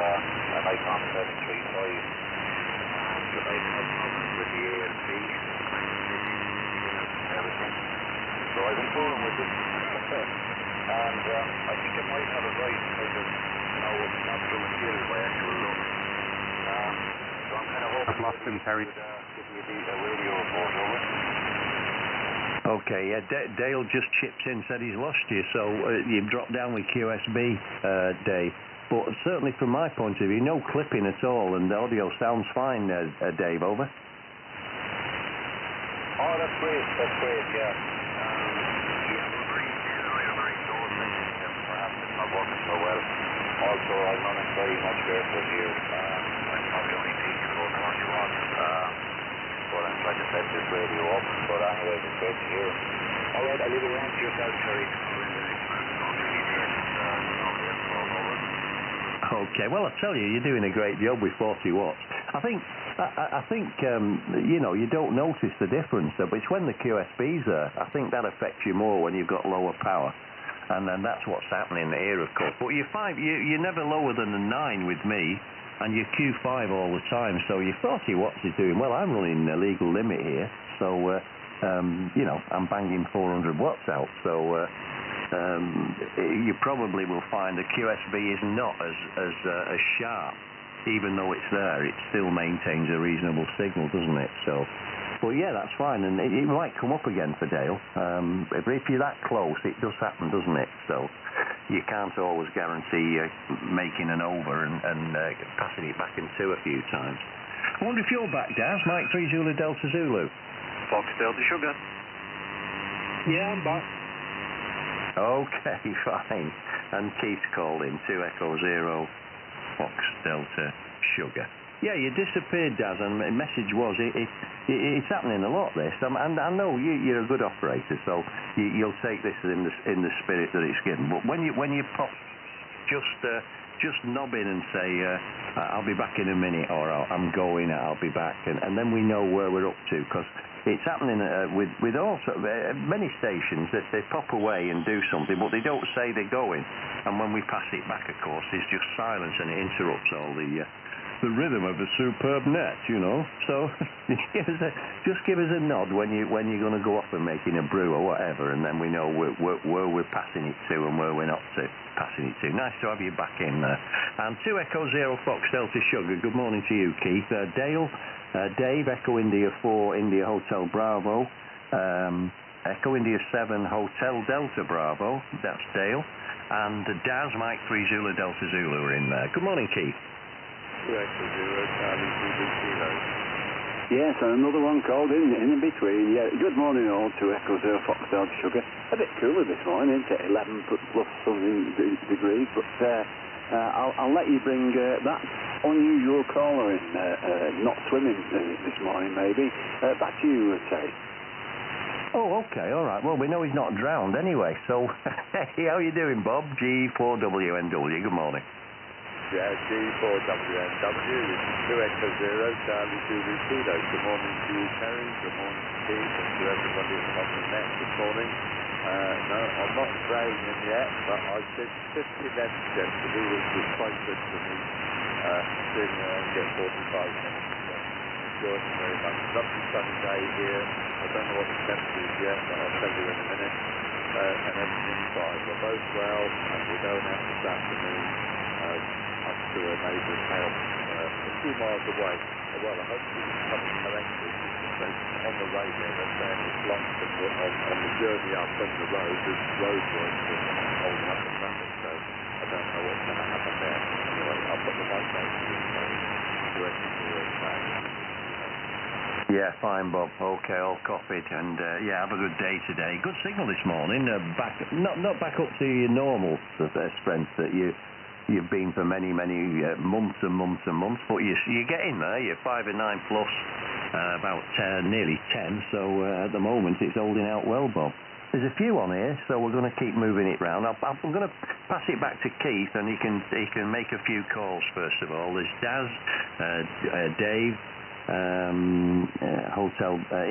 an Icon 735. And I have problems with the ALC and everything. So I've been fooling with it. And I think I might have it right because of, not through a kill by actual look. So I'm kind of hoping I've lost him, Terry. give me a radio report, over. Okay, yeah, Dale just chipped in, said he's lost you, so you've dropped down with QSB, Dave. But certainly from my point of view, no clipping at all, and the audio sounds fine, Dave, over. Oh, that's great, yeah. Yeah, we're very close, I think, perhaps it's not working so well. Also, I'm running very much barefoot here. I'm probably only teaching about 20 watts. But I'm trying to set this radio up. But anyway, it's great to hear. Alright, I'll leave it around to yourself, Terry. Okay, well, I tell you, you're doing a great job with 40 watts. I think you don't notice the difference, but it's when the QSB's there. I think that affects you more when you've got lower power. And then that's what's happening here, of course. But you're never lower than a 9 with me, and you're Q5 all the time, so your 40 watts is doing well. I'm running a legal limit here, so, I'm banging 400 watts out, so you probably will find the QSB is not as sharp. Even though it's there, it still maintains a reasonable signal, doesn't it? So, but yeah, that's fine, and it might come up again for Dale. If you're that close, it does happen, doesn't it? So, you can't always guarantee making an over and passing it back in 2 a few times. I wonder if you're back, Daz. Mike 3 Zulu Delta Zulu. Fox Delta Sugar. Yeah, I'm back. Okay, fine. And Keith called in 2 Echo 0 Fox Delta Sugar. Yeah, you disappeared, Daz, and the message was it's happening a lot, this. And I know you're a good operator, so you'll take this in the spirit that it's given. But when you pop, just knob in and say, I'll be back in a minute, or I'm going, I'll be back, and then we know where we're up to, because it's happening with all many stations that they pop away and do something, but they don't say they're going. And when we pass it back, of course, there's just silence, and it interrupts all the rhythm of a superb net, So just give us a nod when you're going to go off and making a brew or whatever, and then we know where we're passing it to and where we're not passing it to. Nice to have you back in there. And 2 Echo 0 Fox Delta Sugar. Good morning to you, Keith. Dale. Dave, Echo India 4, India Hotel Bravo, Echo India 7, Hotel Delta Bravo, that's Dale, and Daz, Mike 3 Zulu Delta Zulu are in there. Good morning, Keith. 2 Echo 0, Charlie 2 Kilo. Yes, and another one called in between. Yeah, good morning all, 2 Echo 0 Fox Delta Sugar. A bit cooler this morning, isn't it? 11 plus something degrees, but I'll let you bring that unusual caller in, not swimming this morning maybe. Back to you, Terry. Oh, okay, all right. Well, we know he's not drowned anyway, so hey, how you doing, Bob? G4WNW, good morning. Yeah, G4WNW, 2 Echo 0, Charlie 2 Kilo. Good morning to you, Terry. Good morning to Keith, and to everybody on the net this morning. No, I'm not drowning yet, but I did 50 left yesterday, which was quite good for me. Seeing get 45 minutes. Enjoy it very much. Lovely sunny day here. I don't know what the temperature is yet, but I'll tell you in a minute. And everything's fine. We're both well, and we're going out this afternoon up to a neighbour's house a few miles away. Well, I hope it's coming correctly. On the radio, they're saying it's blocked on the journey up from the road. There's roadworks holding up the traffic, so I don't know what's going to happen there. Anyway, I'll put the mic back to you, Yeah, fine, Bob. Okay, all copied, and have a good day today. Good signal this morning. Not back up to your normal strength that you've been for many months and months and months, but you're getting there. You're 5 and 9 plus, about nearly 10. So at the moment it's holding out well, Bob. There's a few on here, so we're going to keep moving it round. I'm going to pass it back to Keith, and he can make a few calls first of all. There's Daz, Dave,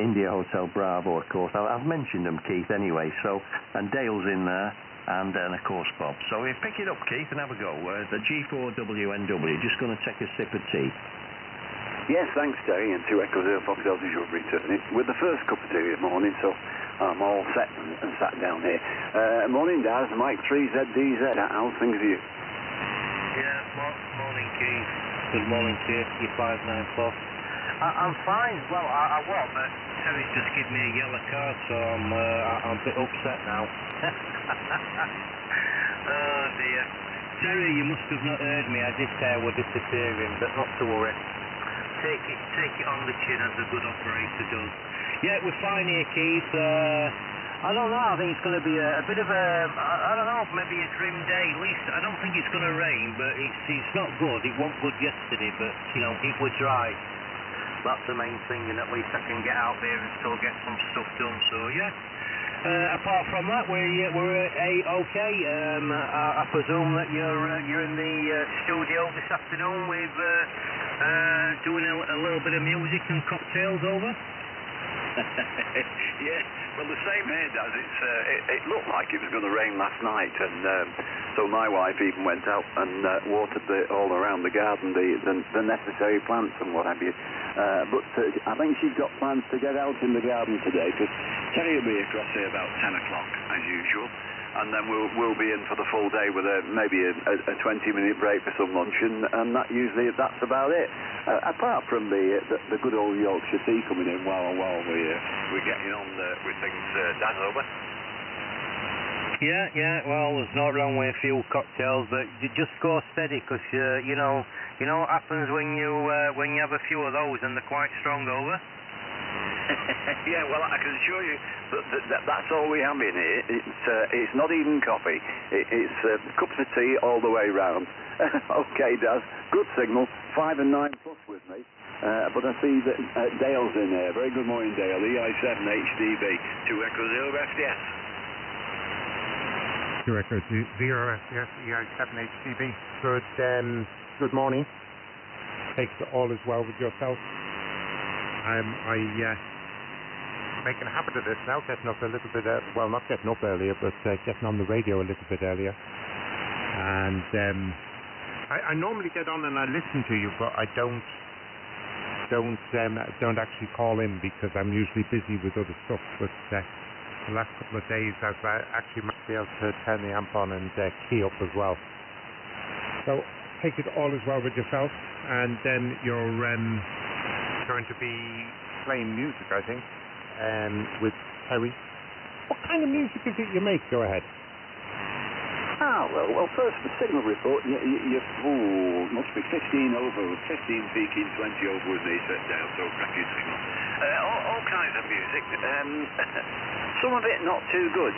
India Hotel Bravo, of course. I've mentioned them, Keith, anyway. So, and Dale's in there. and of course Bob. So pick it up, Keith, and have a go. The G4WNW, just going to take a sip of tea. Yes, thanks, Terry, and 2 Echo Zero Fox Delta should return it with the first cup of tea this morning, so I'm all set and sat down here. Morning, Daz, Mike 3ZDZ, how's things with you? Yeah, morning, Keith. Good morning to you, you 59 plus. I'm fine. Well, I was, but Terry's just given me a yellow card, so I'm a bit upset now. Oh dear. Terry, you must have not heard me. I did say I were disappearing, but not to worry. Take it on the chin as a good operator does. Yeah, we're fine here, Keith. I don't know. I think it's going to be a bit of a, I don't know, maybe a grim day. At least I don't think it's going to rain, but it's not good. It wasn't good yesterday, but you know it was dry. That's the main thing, and at least I can get out there and still get some stuff done. So yeah. Apart from that, we're okay. I presume that you're in the studio this afternoon with doing a little bit of music and cocktails over. Yeah, well, the same here, Daz. It looked like it was going to rain last night, and so my wife even went out and watered all around the garden, the necessary plants and what have you. But I think she's got plans to get out in the garden today, because Terry will be across here about 10 o'clock, as usual. And then we'll be in for the full day with maybe a 20-minute break for some lunch, and that's about it. Apart from the good old Yorkshire tea coming in while we're getting on with things. Daz, over. Yeah. Well, there's no wrong with a few cocktails, but you just go steady, because you know what happens when you have a few of those and they're quite strong over. Yeah, well, I can assure you that's all we have in here. It's not even coffee. It's cups of tea all the way round. Okay, Daz, good signal. 5 and 9 plus with me. But I see that Dale's in there. Very good morning, Dale. EI7 HDB. 2 Echo 0 FDS. 2 Echo 0 FDS, EI7 HDB. Good morning. Take all is well with yourself. Making a habit of this now, getting up a little bit, well, not getting up earlier, but getting on the radio a little bit earlier. And I normally get on and I listen to you, but I don't actually call in because I'm usually busy with other stuff. But the last couple of days I've actually managed to be able to turn the amp on and key up as well. So take it all as well with yourself, and then you're going to be playing music, I think, with Terry. What kind of music is it you make? Go ahead. Well, first, the signal report, you must be 15 over, 15 peaking, 20 over with me set down, so crack your signal. All kinds of music, some of it not too good.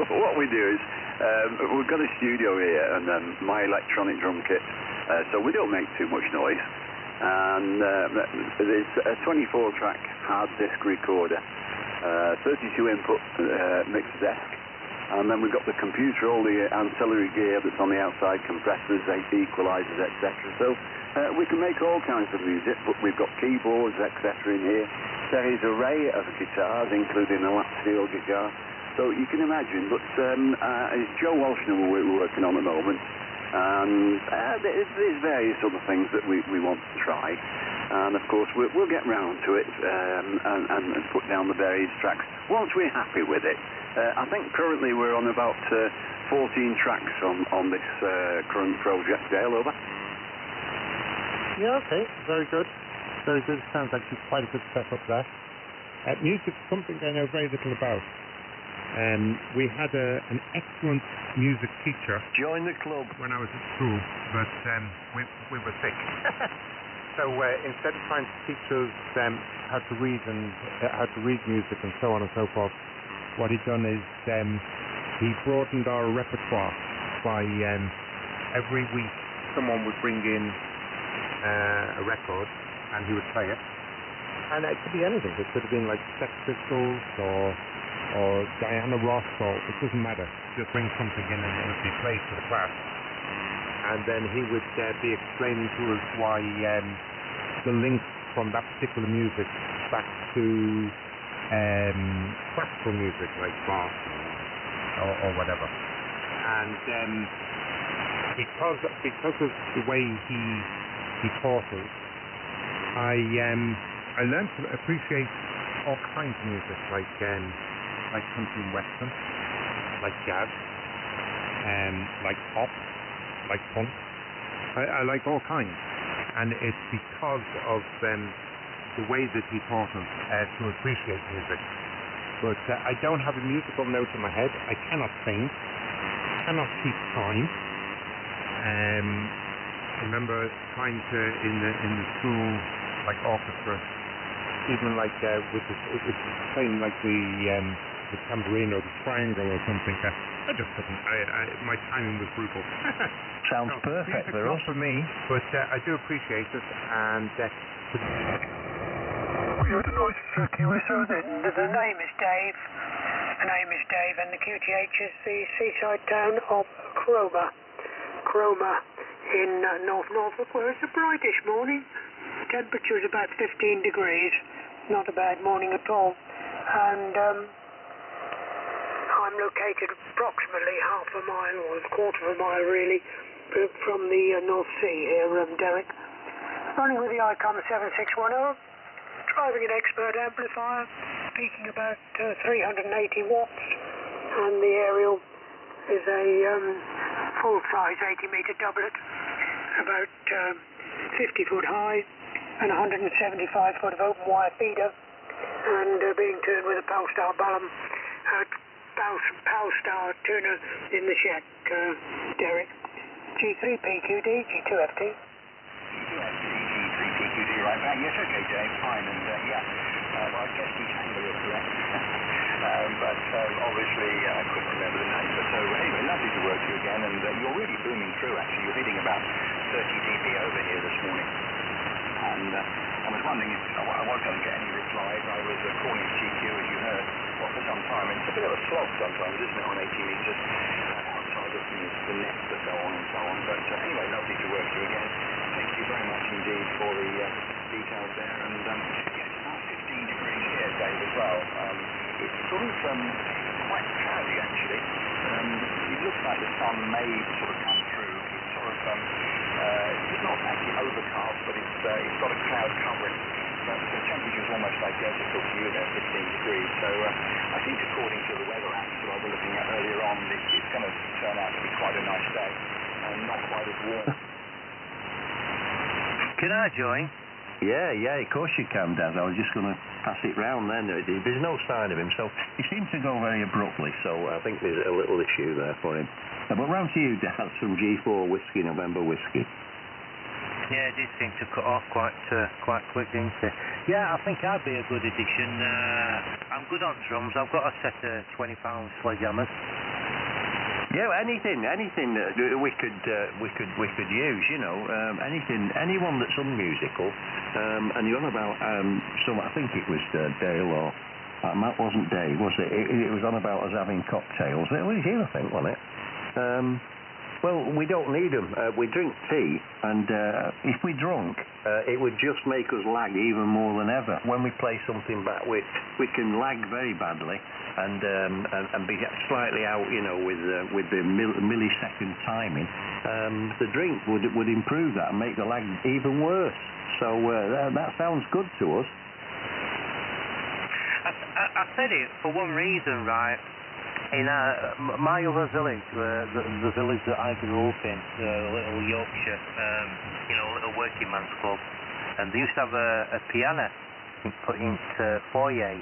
What we do is, we've got a studio here, and my electronic drum kit, so we don't make too much noise. And there's a 24-track hard disk recorder, 32 input mixed desk, and then we've got the computer, all the ancillary gear that's on the outside, compressors, equalizers, etc. So we can make all kinds of music, but we've got keyboards, etc. in here. Terry's array of guitars, including a lap steel guitar. So you can imagine, but it's Joe Walshner we're working on at the moment. And there's various other things that we want to try, and of course we'll get round to it and put down the various tracks once we're happy with it. I think currently we're on about 14 tracks on this current project. Dale, over. Yeah, okay, very good. Sounds like quite a good setup there. Music is something I know very little about. We had an excellent music teacher. Join the club. When I was at school, but we were sick. So instead of trying to teach us how to read music and so on and so forth, what he'd done is he broadened our repertoire by every week someone would bring in a record and he would play it. And it could be anything. It could have been like Sex Pistols or Diana Ross, or it doesn't matter. Just bring something in and it would be played to the class. And then he would be explaining to us why the links from that particular music back to classical music like Bach, or whatever. And because of the way he portals, I learned to appreciate all kinds of music, like country and western, like jazz, like pop, like punk. I like all kinds, and it's because of the way that he taught us to appreciate music. But I don't have a musical note in my head. I cannot sing, cannot keep time. I remember trying to in the school like orchestra, even like with playing like the tambourine or the triangle or something. I just couldn't. My timing was brutal. Sounds perfect for us. Not for me, but I do appreciate it. And the name is Dave. The name is Dave, and the QTH is the seaside town of Cromer in North Norfolk, where it's a brightish morning. Temperature is about 15 degrees. Not a bad morning at all. And I'm located approximately half a mile or a quarter of a mile really from the North Sea here, Derek. Running with the ICOM 7610, driving an expert amplifier, peaking about 380 watts, and the aerial is a full-size 80-metre doublet, about 50 foot high and 175 foot of open wire feeder, and being tuned with a Polestar Ballum Polestar tuner in the shack, Derek. G3PQD, G2FT. G3PQD, right back. Yes, okay, Dave, fine. And well, I guess the angle is correct. But obviously I couldn't remember the name. But anyway, lovely to work with you again. And you're really booming through, actually. You're hitting about 30 dB over here this morning. And I was wondering if I was going to get any replies. I was calling TQ, as you heard, for some time. It's a bit of a slog sometimes, isn't it, on 80 metres? Outside of the nets that go on and so on. But anyway, lovely to work with you again. Thank you very much indeed for the details there. And yes, it's about 15 degrees here, Dave, as well. It's sort of quite cloudy, actually. It looks like the sun may sort of come through. It's sort of, it's not actually overcast, but it's got a cloud covering. But the temperature is almost identical to you there, 15 degrees. So I think according to the weather apps that I was looking at earlier on, it's going to turn out to be quite a nice day and not quite as warm. Can I join? Yeah, of course you can, Daz. I was just going to pass it round then. There's no sign of him, so he seems to go very abruptly, so I think there's a little issue there for him. But round to you, Daz, from G4 Whiskey November Whiskey. Yeah, it did seem to cut off quite quick, didn't it? Yeah, I think I'd be a good addition. I'm good on drums. I've got a set of 20-pound sledgehammers. Yeah, anything that we could use, you know, anyone that's unmusical, and you're on about I think it was Dale or Matt, wasn't Dave, was it? It was on about us having cocktails. It was you, I think, wasn't it? Well, we don't need them. We drink tea, and if we drunk, it would just make us lag even more than ever. When we play something back, we can lag very badly. And be slightly out, you know, with the millisecond timing. The drink would improve that and make the lag even worse. So that sounds good to us. I said it for one reason, right? In my other village, the village that I grew up in, Little Yorkshire, little working man's club, and they used to have a piano put into foyer.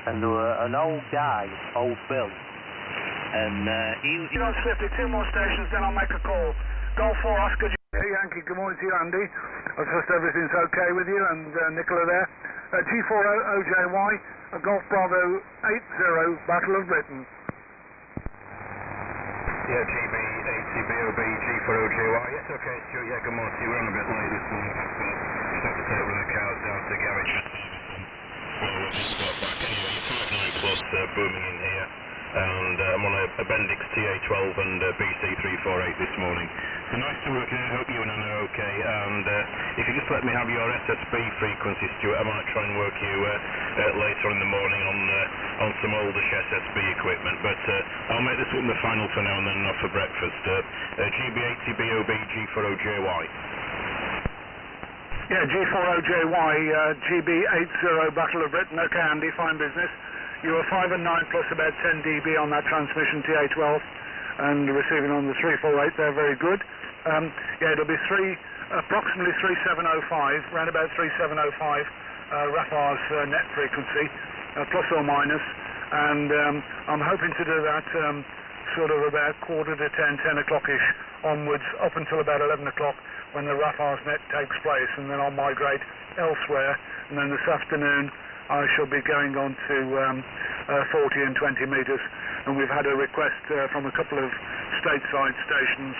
And there were an old guy, old Bill, and he... You don't slip it, 2 more stations, then I'll make a call. Golf 4, Oscar... Hey, Yankee, good morning to you, Andy. I trust everything's okay with you, and Nicola there. G4OJY, Golf Bravo 80, Battle of Britain. Yeah, GB, ATBOB, G4OJY. Yes, okay, Stuart, yeah, good morning to you. We're on a bit late this morning. Just have to take one of the cars down to the garage. Well, we've just got back anyway. 59 plus booming in here, and I'm on a Bendix TA12 and BC348 this morning. So nice to work in. I hope you and Anna are okay. And if you just let me have your SSB frequency, Stuart, I might try and work you later in the morning on some oldish SSB equipment. But I'll I'll make this one the final for now and then off for breakfast. GB80BOB G4OJY. Yeah, G4OJY, GB80 Battle of Britain. Okay, Andy, fine business. You were 5 and 9 plus about 10 dB on that transmission TA12 and receiving on the 348 there, very good. Yeah, it'll be approximately 3705, round about 3705 RAFAR's net frequency, plus or minus, and I'm hoping to do that sort of about quarter to 10 o'clock-ish onwards, up until about 11 o'clock when the RAFAR's net takes place, and then I'll migrate elsewhere, and then this afternoon I shall be going on to 40 and 20 metres, and we've had a request from a couple of stateside stations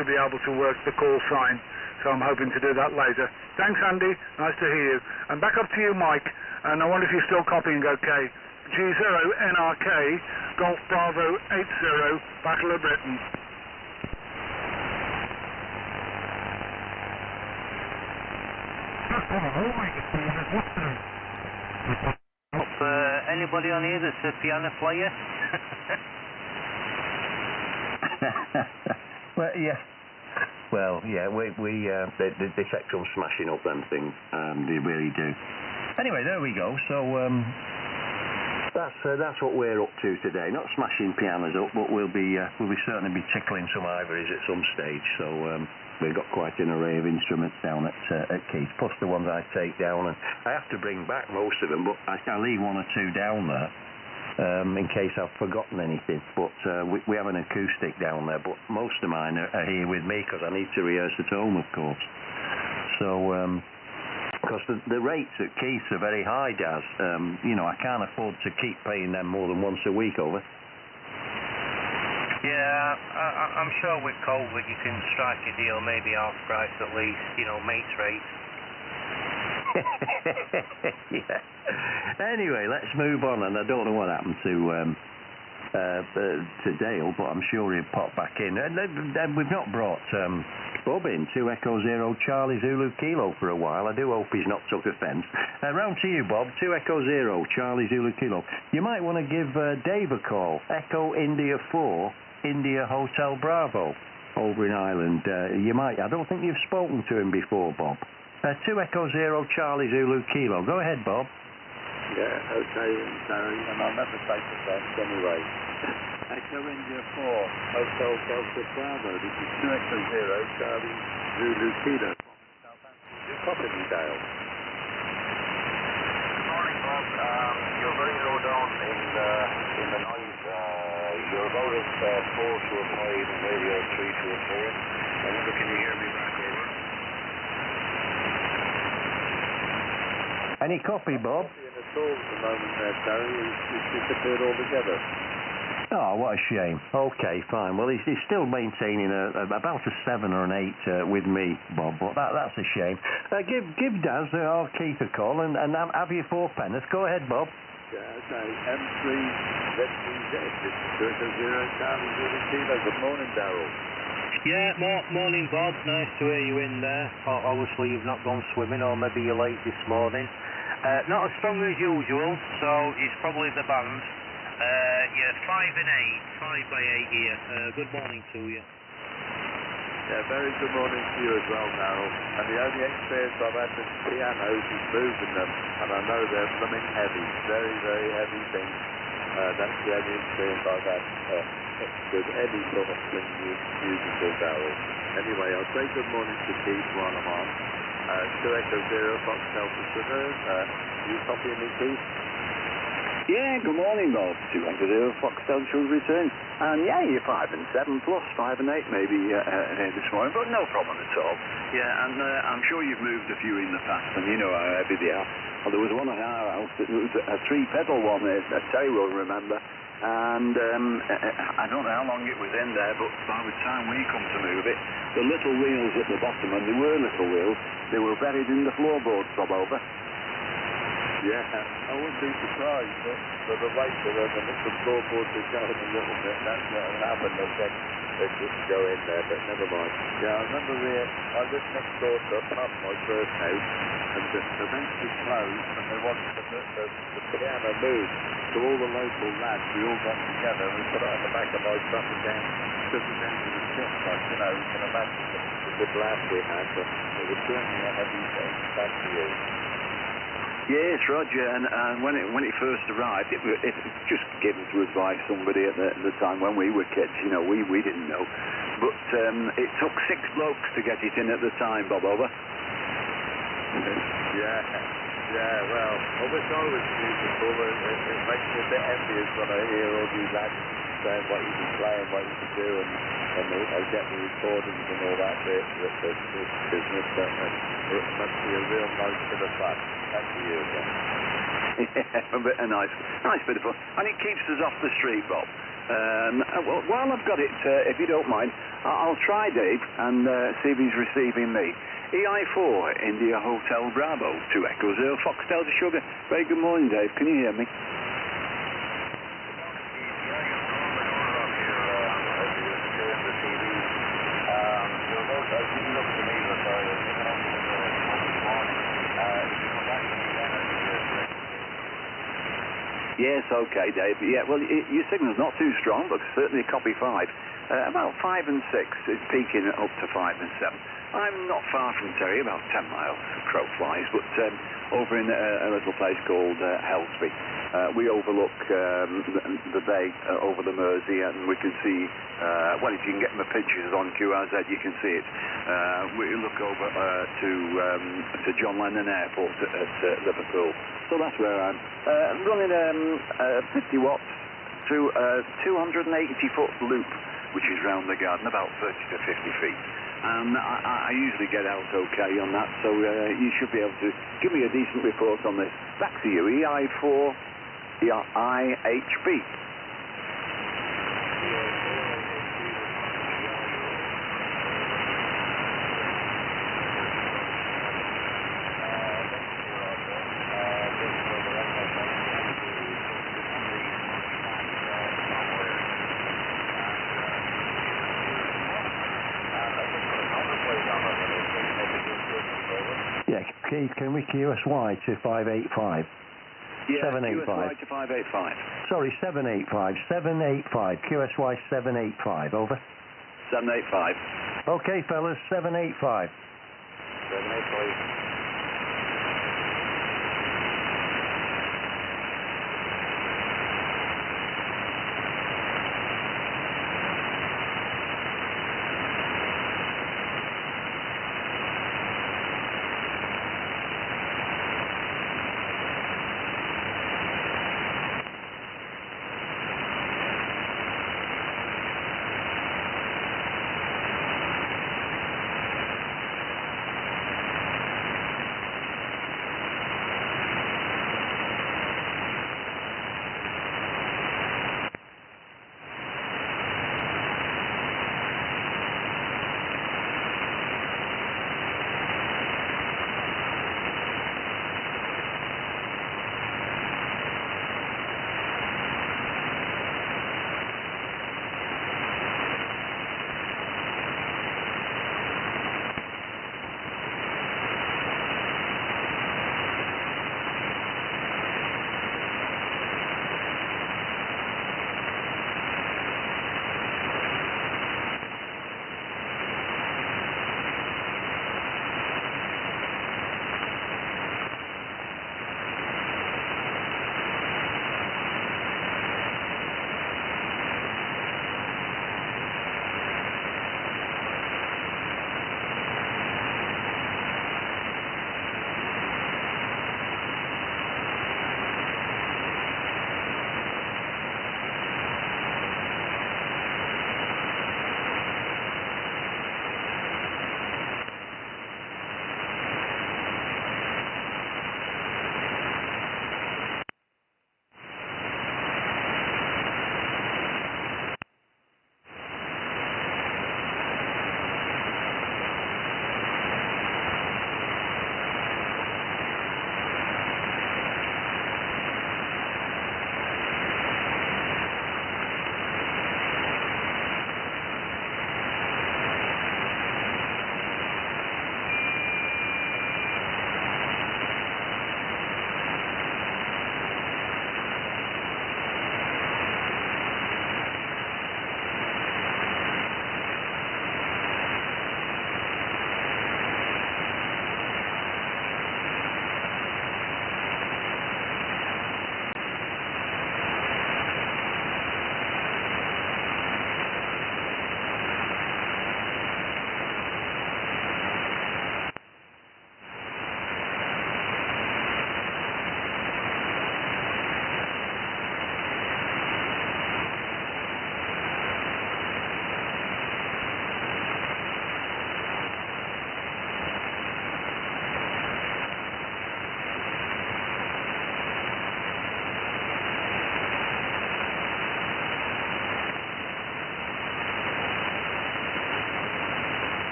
to be able to work the call sign, so I'm hoping to do that later. Thanks, Andy, nice to hear you. And back up to you, Mike, and I wonder if you're still copying okay. G0NRK, Golf Bravo 80, Battle of Britain. Anybody on here that's a piano player? Well, yeah. Well, yeah, they take some smashing up them things. They really do. Anyway, there we go. So that's what we're up to today. Not smashing pianos up, but we'll be certainly be tickling some ivories at some stage. So we've got quite an array of instruments down at Keith, plus the ones I take down, and I have to bring back most of them, but I leave one or two down there. In case I've forgotten anything, but we have an acoustic down there, but most of mine are here with me because I need to rehearse at home, of course. So, because the rates at Keith's are very high, Daz. You know, I can't afford to keep paying them more than once a week, over. Yeah, I'm sure with COVID you can strike a deal, maybe half price at least, you know, mates rates. Yeah. Anyway, let's move on, and I don't know what happened to Dale, but I'm sure he'll pop back in. And we've not brought Bob in, 2 Echo 0 Charlie Zulu Kilo for a while. I do hope he's not took offence. Round to you, Bob, 2 Echo 0 Charlie Zulu Kilo. You might want to give Dave a call. Echo India 4 India Hotel Bravo over in Ireland. You might. I don't think you've spoken to him before, Bob. 2 Echo 0 Charlie Zulu Kilo. Go ahead, Bob. Yeah, okay, Darren, and I'll never take offence anyway. Echo India 4, Hotel Delta Bravo. This is 2 Echo 0 Charlie Zulu Kilo. You copy me, Dale? Good morning, Bob. You're very low down in the noise. You're about as 4 to a 5 and radio 3 to a 4. I wonder, can you hear me back, over? Any copy, Bob? In the stall at the moment there, Darren. He's disappeared altogether. Oh, what a shame. Okay, fine. Well, he's still maintaining about a 7 or an 8 with me, Bob, but that's a shame. Give Daz or Keith a call and have your 4 penners. Go ahead, Bob. Yeah, okay. M3ZZ, this is 2 Echo 0 Charlie Zulu Kilo. Good morning, Darrell. Yeah, morning, Bob. Nice to hear you in there. Obviously, you've not gone swimming, or maybe you're late this morning. Not as strong as usual, so it's probably the band. Yeah, 5 and 8, 5 by 8 here. Good morning to you. Yeah, very good morning to you as well, Darrell. And the only experience I've had with pianos is moving them, and I know they're something heavy, very, very heavy things. That's the only experience I've had with any sort of string musical, Darrell. Anyway, I'll say good morning to Keith while I'm on. 2 Echo 0 Foxtel for Sugar. You copying me, Keith? Yeah, good morning, Bob. 2 Echo 0 Foxtel should return. And yeah, you're 5 and 7 plus 5 and 8 maybe here this morning, but no problem at all. Yeah, and I'm sure you've moved a few in the past, and you know how heavy they are. Well, there was one at our house that was a 3-pedal one, Terry will remember. And I don't know how long it was in there, but by the time we come to move it, the little wheels at the bottom, and they were little wheels, they were buried in the floorboards, Bob, over. Yeah, I wouldn't be surprised, but for the weight of them and the floorboards are going a little bit, that's what happened, I think. It didn't go in there, but never mind. Yeah, I remember I lived next door to past my first house, and the vent was closed, and they wanted the piano moved. So all the local lads, we all got together and put it on the back of my truck and down, took it down to the ship. Like, you know, you can imagine the good laugh we had, but it was certainly a heavy thing. Back to you. Yes, Roger, and when it first arrived, it was just given to us by somebody at the time when we were kids. You know, we didn't know. But it took 6 blokes to get it in at the time, Bob, over. Yeah, well, I wish I was musical. It makes me a bit envious when I hear all these lads saying what you can play and what you can do, and I get the recordings and all that bit, this business, but it must be a real nice bit of fun. Thank you again. Yeah, a nice bit of fun. And it keeps us off the street, Bob. Well, while I've got it, if you don't mind, I'll try Dave and see if he's receiving me. EI4, India Hotel Bravo, 2 Echo Zero, Fox Delta Sugar. Very good morning, Dave. Can you hear me? Yes, okay, Dave. Yeah, well, your signal's not too strong, but certainly copy 5. About 5 and 6 is peaking up to 5 and 7. I'm not far from Terry, about 10 miles, crow flies, but over in a little place called Helsby. We overlook the bay over the Mersey, and we can see, well, if you can get my pictures on QRZ, you can see it. We look over to John Lennon Airport at Liverpool. So that's where I'm running 50 watts through a 280-foot loop, which is round the garden, about 30 to 50 feet. And I usually get out okay on that, so you should be able to give me a decent report on this. Back to you, EI4, IHB. Keith, can we QSY to 585? Yeah, 785. QSY to 585. Sorry, 785. 785. QSY 785. Over. 785. Okay, fellas, 785. 785.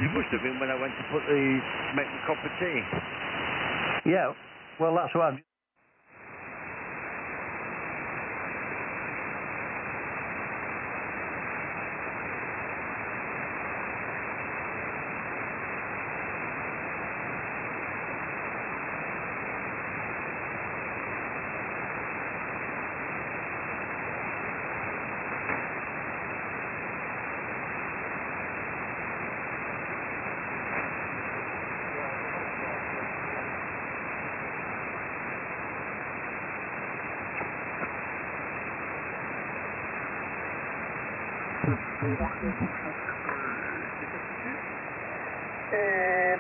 You must have been when I went to make the cup of tea. Yeah, well, that's what I've...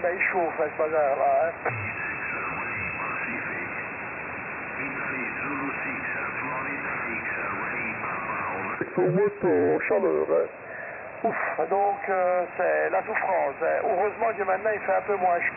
Ma يشوف البقاء الآن. Moto, chaleur. Ouf, donc c'est la souffrance. Heureusement que maintenant il fait un peu moins chaud.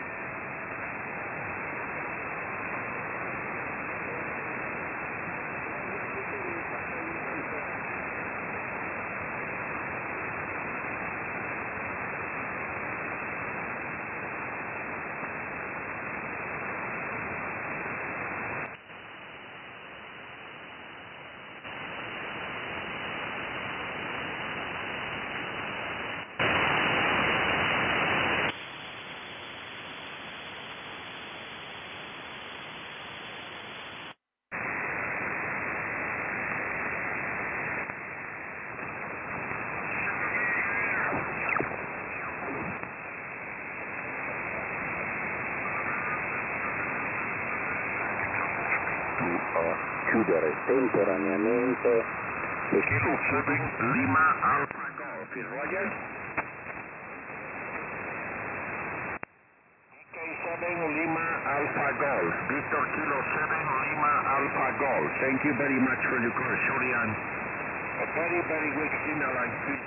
Chiudere temporaneamente Kilo 7 Lima Alpha Golf, Roger. DK7 Lima Alpha Golf, Victor Kilo 7 Lima Alpha Golf. Thank you very much for your call. Sorry, I'm a very, very weak signal. Thank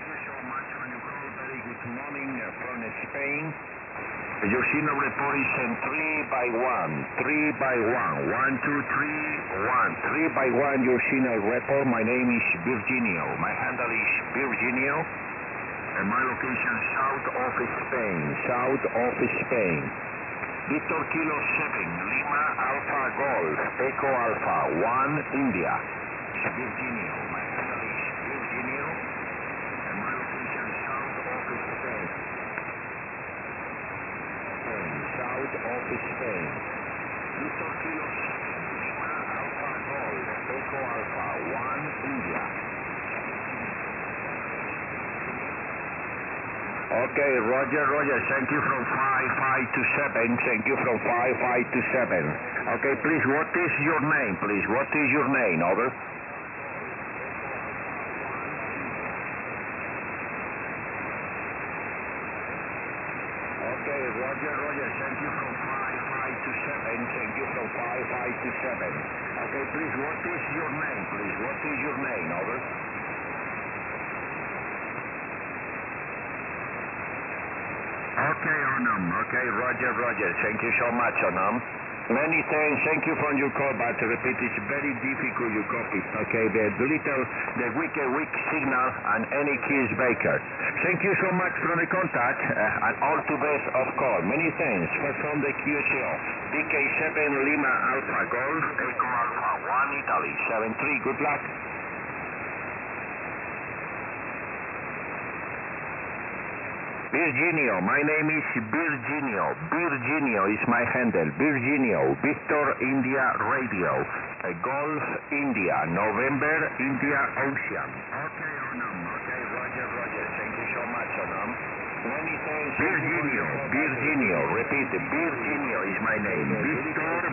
you so much for your call. Very good morning from Spain. Your signal report is 3 by 1, 3 by 1, 1, 2, 3, 1, 3 by 1, your signal report. My name is Virginio, my handle is Virginio, and my location south of Spain. Victor Kilo 7, Lima Alpha Golf, Echo Alpha, 1, India. Virginio, my handle is Virginio, and my location south of Spain. South of Spain. Victor Kilo 7, Lima Alpha Golf, Echo Alpha, 1, India. Okay, Roger, thank you from 5527, thank you from 5527. Okay, please, what is your name, please? What is your name, over? Okay, Roger, thank you from 5527, thank you from 5527. Okay, please, what is your name, please? What is your name, over? Okay, Onam, okay, Roger, thank you so much, Onam. Many thanks, thank you for your call, but to repeat, it's very difficult you copy. Okay, the weak signal and any key is Baker. Thank you so much for the contact and all to best of call. Many thanks. From the QCO, DK7 Lima Alpha Golf, Echo Alpha 1 Italy 73. Good luck. Virginio, my name is Virginio. Virginio is my handle. Virginio, Victor India Radio. Golf India, November India Ocean. Okay, Onam. Okay, Roger. Thank you so much, Onam. Many thanks. Virginio. Repeat. Virginio is my name. Victor.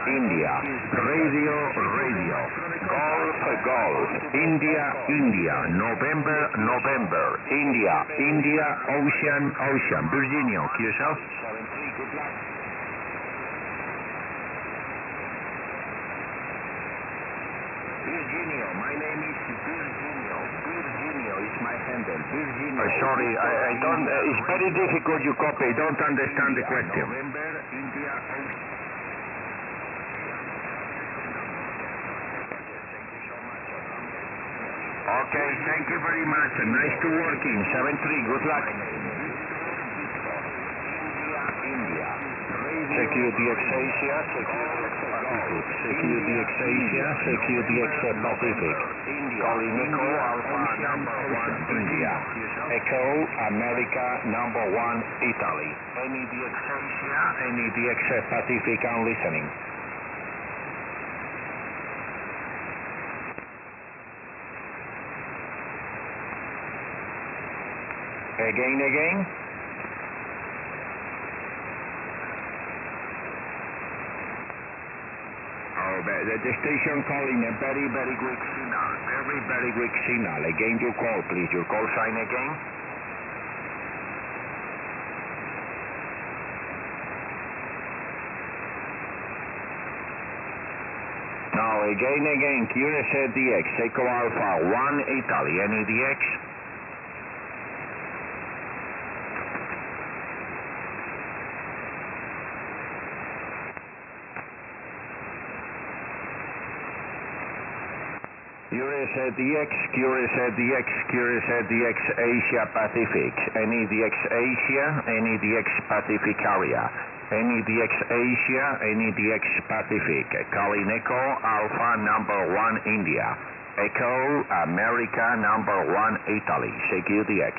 India. Radio. Golf. India. November. India. Ocean. Virginio, yourself. Good luck. Virginio, my name is Virginio. Virginio is my handle. Virginio. Sorry, I don't. It's very difficult. You copy. I don't understand the question. November, India, Ocean. Okay, thank you very much. Nice to work in. 7-3, good luck. Secure DX Asia, secure DX Asia, secure DX Pacific. Calling Echo Alpha number 1 India. Echo America number 1 Italy. NEDX Asia. NEDX Pacific, I'm listening. Again. Oh, the station calling a very, very weak signal. Very, very weak signal. Again, your call, please. Your call sign again. Now, again, QSDX, Echo Alpha 1 Italy, NEDX. QSDX Asia Pacific, NEDX Asia, NEDX Pacific area, NEDX Asia, NEDX Pacific, calling Echo Alpha number 1 India, Echo America number 1 Italy, secure DX.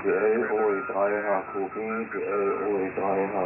DA 5 H 2B, DA 5 H